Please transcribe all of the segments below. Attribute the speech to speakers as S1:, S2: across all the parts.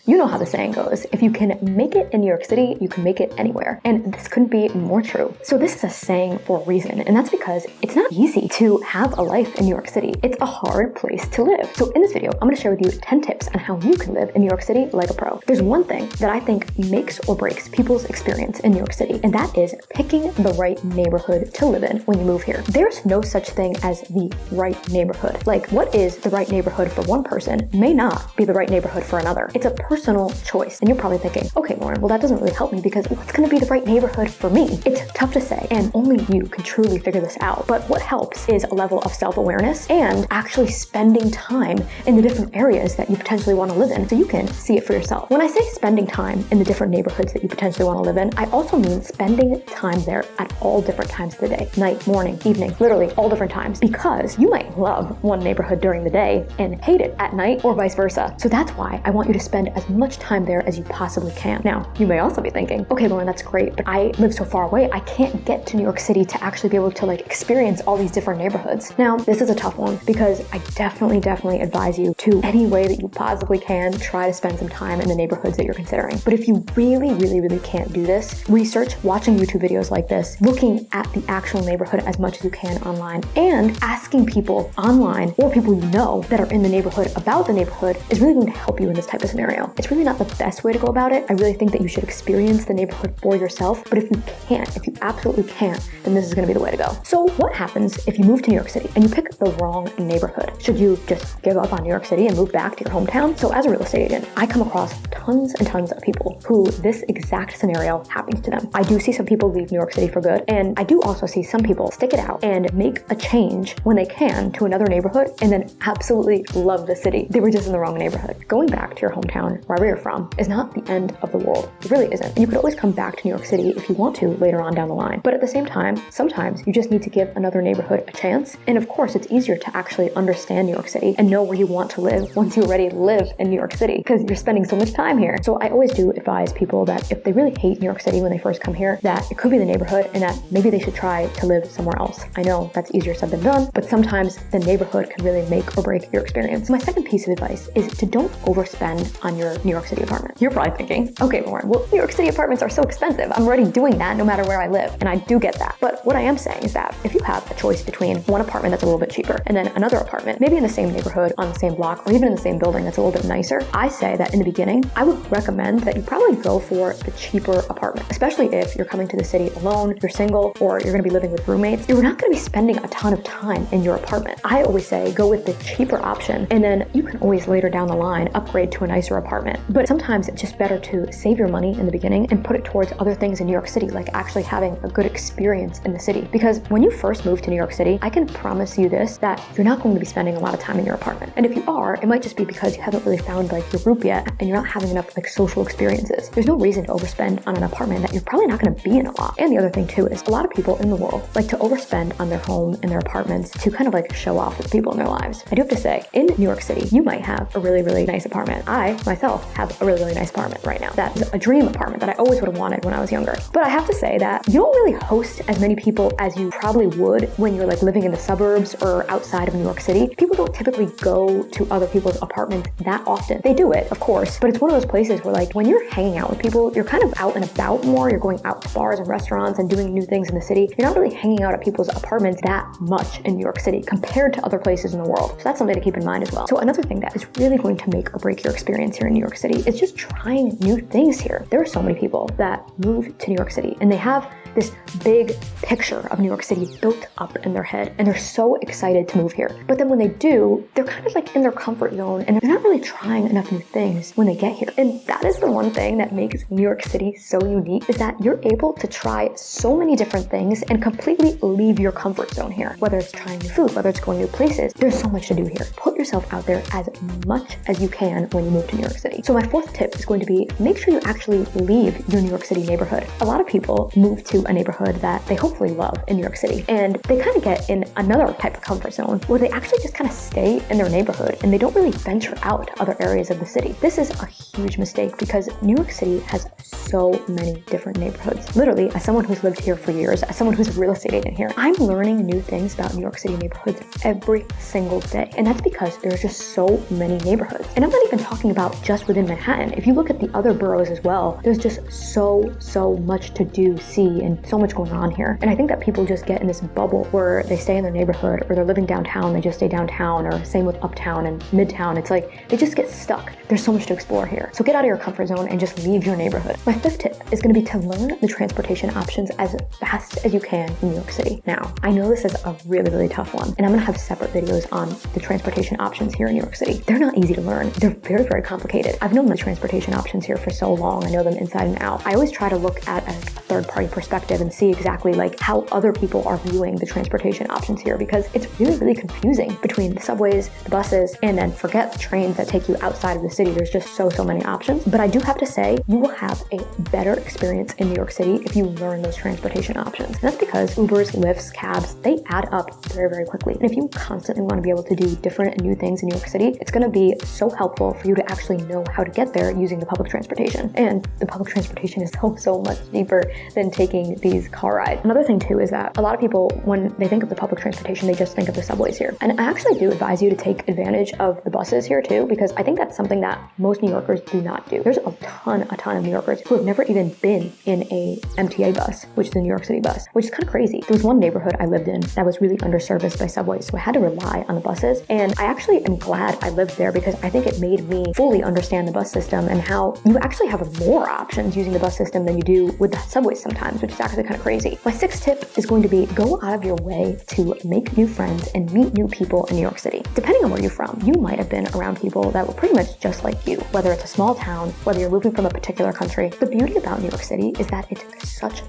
S1: You know how the saying goes, if you can make it in New York City, you can make it anywhere. And this couldn't be more true. So this is a saying for a reason, and that's because it's not easy to have a life in New York City. It's a hard place to live. So in this video, I'm gonna share with you 10 tips on how you can live in New York City like a pro. There's one thing that I think makes or breaks people's experience in New York City, and that is picking the right neighborhood to live in when you move here. There's no such thing as the right neighborhood. Like, what is the right neighborhood for one person may not be the right neighborhood for another. It's a personal choice. And you're probably thinking, okay, Lauren, well, that doesn't really help me because what's going to be the right neighborhood for me? It's tough to say, and only you can truly figure this out. But what helps is a level of self-awareness and actually spending time in the different areas that you potentially want to live in so you can see it for yourself. When I say spending time in the different neighborhoods that you potentially want to live in, I also mean spending time there at all different times of the day, night, morning, evening, literally all different times, because you might love one neighborhood during the day and hate it at night or vice versa. So that's why I want you to spend as much time there as you possibly can. Now, you may also be thinking, okay, Lauren, that's great, but I live so far away, I can't get to New York City to actually be able to experience all these different neighborhoods. Now, this is a tough one because I definitely advise you to, any way that you possibly can, try to spend some time in the neighborhoods that you're considering. But if you really can't do this, research, watching YouTube videos like this, looking at the actual neighborhood as much as you can online, and asking people online or people you know that are in the neighborhood about the neighborhood is really going to help you in this type of scenario. It's really not the best way to go about it. I really think that you should experience the neighborhood for yourself, but if you can't, if you absolutely can't, then this is going to be the way to go. So what happens if you move to New York City and you pick the wrong neighborhood? Should you just give up on New York City and move back to your hometown? So as a real estate agent, I come across tons and tons of people who this exact scenario happens to them. I do see some people leave New York City for good, and I do also see some people stick it out and make a change when they can to another neighborhood and then absolutely love the city. They were just in the wrong neighborhood. Going back to your hometown, wherever you're from, is not the end of the world. It really isn't. And you could always come back to New York City if you want to later on down the line. But at the same time, sometimes you just need to give another neighborhood a chance. And of course, it's easier to actually understand New York City and know where you want to live once you already live in New York City because you're spending so much time here. So I always do advise people that if they really hate New York City when they first come here, that it could be the neighborhood and that maybe they should try to live somewhere else. I know that's easier said than done, but sometimes the neighborhood can really make or break your experience. My second piece of advice is to don't overspend on your New York City apartment. You're probably thinking, okay, Lauren, well, New York City apartments are so expensive. I'm already doing that no matter where I live. And I do get that. But what I am saying is that if you have a choice between one apartment that's a little bit cheaper and then another apartment, maybe in the same neighborhood, on the same block, or even in the same building that's a little bit nicer, I say that in the beginning, I would recommend that you probably go for the cheaper apartment, especially if you're coming to the city alone, you're single, or you're gonna be living with roommates. You're not gonna be spending a ton of time in your apartment. I always say go with the cheaper option, and then you can always later down the line upgrade to a nicer apartment. But sometimes it's just better to save your money in the beginning and put it towards other things in New York City, like actually having a good experience in the city. Because when you first move to New York City, I can promise you this, that you're not going to be spending a lot of time in your apartment. And if you are, it might just be because you haven't really found your group yet and you're not having enough social experiences. There's no reason to overspend on an apartment that you're probably not going to be in a lot. And the other thing too is a lot of people in the world like to overspend on their home and their apartments to kind of show off to the people in their lives. I do have to say, in New York City, you might have a really nice apartment. I myself have a really nice apartment right now. That is a dream apartment that I always would have wanted when I was younger. But I have to say that you don't really host as many people as you probably would when you're living in the suburbs or outside of New York City. People don't typically go to other people's apartments that often. They do it, of course, but it's one of those places where when you're hanging out with people, you're kind of out and about more. You're going out to bars and restaurants and doing new things in the city. You're not really hanging out at people's apartments that much in New York City compared to other places in the world. So that's something to keep in mind as well. So another thing that is really going to make or break your experience here in New York City is just trying new things here. There are so many people that move to New York City and they have this big picture of New York City built up in their head and they're so excited to move here. But then when they do, they're kind of in their comfort zone and they're not really trying enough new things when they get here. And that is the one thing that makes New York City so unique, is that you're able to try so many different things and completely leave your comfort zone here. Whether it's trying new food, whether it's going new places, there's so much to do here. Put yourself out there as much as you can when you move to New York City. So my fourth tip is going to be, make sure you actually leave your New York City neighborhood. A lot of people move to a neighborhood that they hopefully love in New York City, and they kind of get in another type of comfort zone where they actually just kind of stay in their neighborhood and they don't really venture out to other areas of the city. This is a huge mistake because New York City has so many different neighborhoods. Literally, as someone who's lived here for years, as someone who's a real estate agent here, I'm learning new things about New York City neighborhoods every single day. And that's because there's just so many neighborhoods. And I'm not even talking about just within Manhattan. If you look at the other boroughs as well, there's just so much to do, see, and so much going on here. And I think that people just get in this bubble where they stay in their neighborhood, or they're living downtown, they just stay downtown, or same with uptown and midtown. It's like they just get stuck. There's so much to explore here. So get out of your comfort zone and just leave your neighborhood. My fifth tip is going to be to learn the transportation options as fast as you can in New York City. Now, I know this is a really tough one, and I'm going to have separate videos on the transportation options here in New York City. They're not easy to learn. They're very complicated. I've known the transportation options here for so long. I know them inside and out. I always try to look at a third-party perspective and see exactly like how other people are viewing the transportation options here, because it's really confusing between the subways, the buses, and then forget the trains that take you outside of the city. There's just so many options. But I do have to say, you will have a better experience in New York City if you learn those transportation options. And that's because Ubers, Lyfts, cabs, they add up very quickly. And if you constantly want to be able to do different and new things in New York City, it's going to be so helpful for you to actually know how to get there using the public transportation. And the public transportation is so much cheaper than taking these car rides. Another thing too is that a lot of people, when they think of the public transportation, they just think of the subways here. And I actually do advise you to take advantage of the buses here too, because I think that's something that most New Yorkers do not do. There's a ton of New Yorkers who have never even been in a MTA bus, which is a New York City bus, which is kind of crazy. There was one neighborhood I lived in that was really underserviced by subways, so I had to rely on the buses. And I actually am glad I lived there, because I think it made me fully understand the bus system and how you actually have more options using the bus system than you do with the subways sometimes, which is actually kind of crazy. My sixth tip is going to be go out of your way to make new friends and meet new people in New York City. Depending on where you're from, you might have been around people that were pretty much just like you, whether it's a small town, whether you're moving from a particular country. The beauty about New York City is that it's such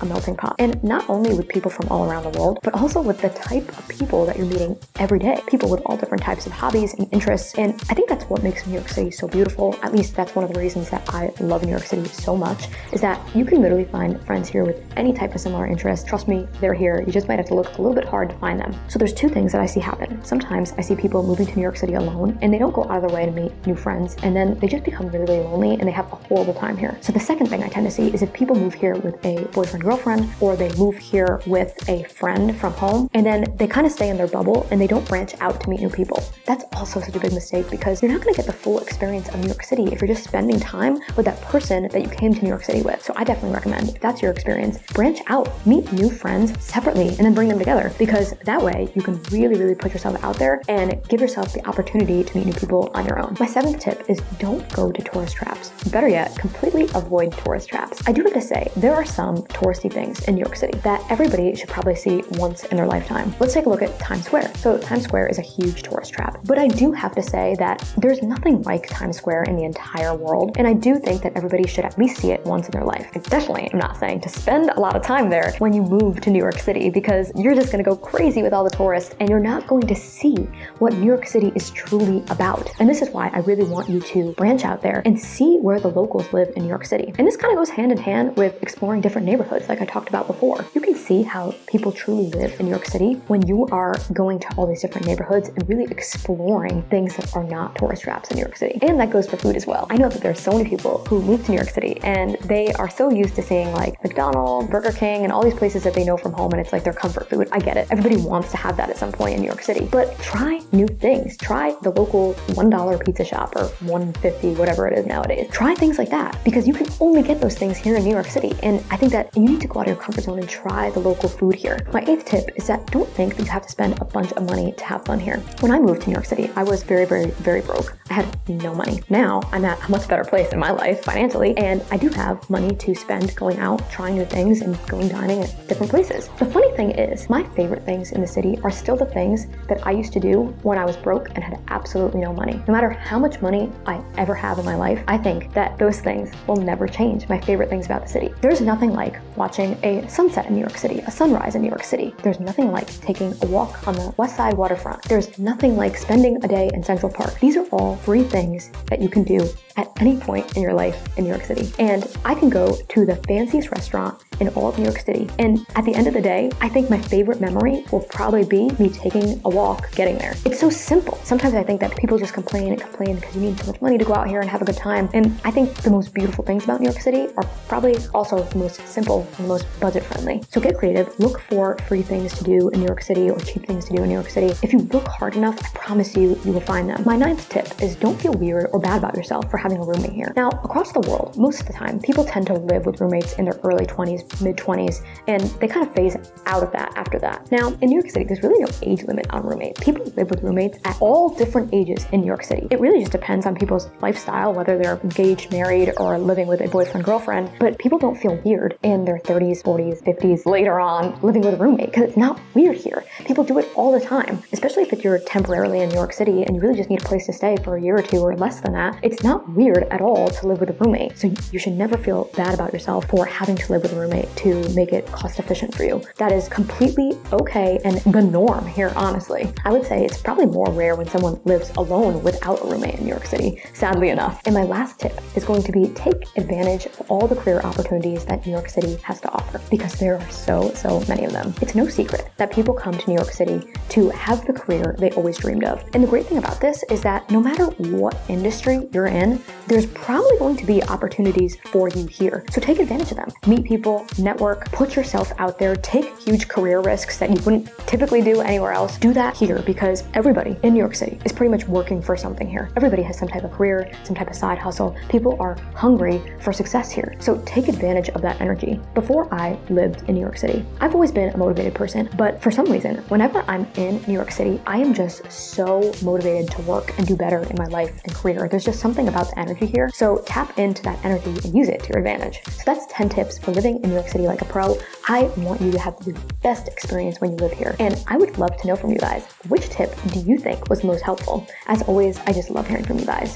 S1: a melting pot. And not only with people from all around the world, but also with the type of people that you're meeting every day. People with all different types of hobbies and interests. And I think that's what makes New York City so beautiful. At least that's one of the reasons that I love New York City so much, is that you can literally find friends here with any type of similar interest. Trust me, they're here. You just might have to look a little bit hard to find them. So there's two things that I see happen. Sometimes I see people moving to New York City alone, and they don't go out of their way to meet new friends, and then they just become really lonely and they have a horrible time here. So the second thing I tend to see is if people move here with a boyfriend, girlfriend, or they move here with a friend from home, and then they kind of stay in their bubble and they don't branch out to meet new people. That's also such a big mistake, because you're not going to get the full experience of New York City if you're just spending time with that person that you came to New York City with. So I definitely recommend, if that's your experience, branch out, meet new friends separately, and then bring them together, because that way you can really put yourself out there and give yourself the opportunity to meet new people on your own. My seventh tip is don't go to tourist traps. Better yet, completely avoid tourist traps. I do have to say, there are some touristy things in New York City that everybody should probably see once in their lifetime. Let's take a look at Times Square. So Times Square is a huge tourist trap, but I do have to say that there's nothing like Times Square in the entire world, and I do think that everybody should at least see it once in their life. I definitely am not saying to spend a lot of time there when you move to New York City, because you're just going to go crazy with all the tourists and you're not going to see what New York City is truly about. And this is why I really want you to branch out there and see where the locals live in New York City. And this kind of goes hand in hand with exploring different neighborhoods like I talked about before. You can see how people truly live in New York City when you are going to all these different neighborhoods and really exploring things that are not tourist traps in New York City. And that goes for food as well. I know that there's so many people who move to New York City and they are so used to seeing like McDonald's, Burger King, and all these places that they know from home, and it's like their comfort food. I get it. Everybody wants to have that at some point in New York City. But try new things. Try the local $1 pizza shop, or $1.50, whatever it is nowadays. Try things like that, because you can only get those things here in New York City. And I think that you need to go out of your comfort zone and try the local food here. My eighth tip is that don't think that you have to spend a bunch of money to have fun here. When I moved to New York City, I was very broke. I had no money. Now I'm at a much better place in my life financially, and I do have money to spend going out, trying new things, and going dining at different places. The funny thing is, my favorite things in the city are still the things that I used to do when I was broke and had absolutely no money. No matter how much money I ever have in my life, I think that those things will never change. My favorite things about the city. There's nothing like watching a sunset in New York City, a sunrise in New York City. There's nothing like taking a walk on the West Side waterfront. There's nothing like spending a day in Central Park. These are all free things that you can do at any point in your life in New York City. And I can go to the fanciest restaurant in all of New York City. And at the end of the day, I think my favorite memory will probably be me taking a walk getting there. It's so simple. Sometimes I think that people just complain because you need so much money to go out here and have a good time. And I think the most beautiful things about New York City are probably also the most simple and the most budget friendly. So get creative, look for free things to do in New York City or cheap things to do in New York City. If you look hard enough, I promise you, you will find them. My 9th tip is don't feel weird or bad about yourself for having a roommate here. Now, across the world, most of the time, people tend to live with roommates in their early 20s, mid 20s, and they kind of phase out of that after that. Now, in New York City, there's really no age limit on roommates. People live with roommates at all different ages in New York City. It really just depends on people's lifestyle, whether they're engaged, married, or living with a boyfriend, girlfriend, but people don't feel weird in their 30s, 40s, 50s, later on, living with a roommate, because it's not weird here. People do it all the time, especially if you're temporarily in New York City and you really just need a place to stay for a year or two or less than that. It's not weird at all to live with a roommate. So you should never feel bad about yourself for having to live with a roommate to make it cost efficient for you. That is completely okay and the norm here, honestly. I would say it's probably more rare when someone lives alone without a roommate in New York City, sadly enough. And my last tip is going to be take advantage of all the career opportunities that New York City has to offer, because there are so many of them. It's no secret that people come to New York City to have the career they always dreamed of. And the great thing about this is that no matter what industry you're in, there's probably going to be opportunities for you here. So take advantage of them. Meet people, network, put yourself out there, take huge career risks that you wouldn't typically do anywhere else. Do that here, because everybody in New York City is pretty much working for something here. Everybody has some type of career, some type of side hustle. People are hungry for success here. So take advantage of that energy. Before I lived in New York City, I've always been a motivated person, but for some reason, whenever I'm in New York City, I am just so motivated to work and do better in my life and career. There's just something about the energy here. So tap into that energy and use it to your advantage. So that's 10 tips for living in New York City like a pro. I want you to have the best experience when you live here. And I would love to know from you guys, which tip do you think was most helpful? As always, I just love hearing from you guys.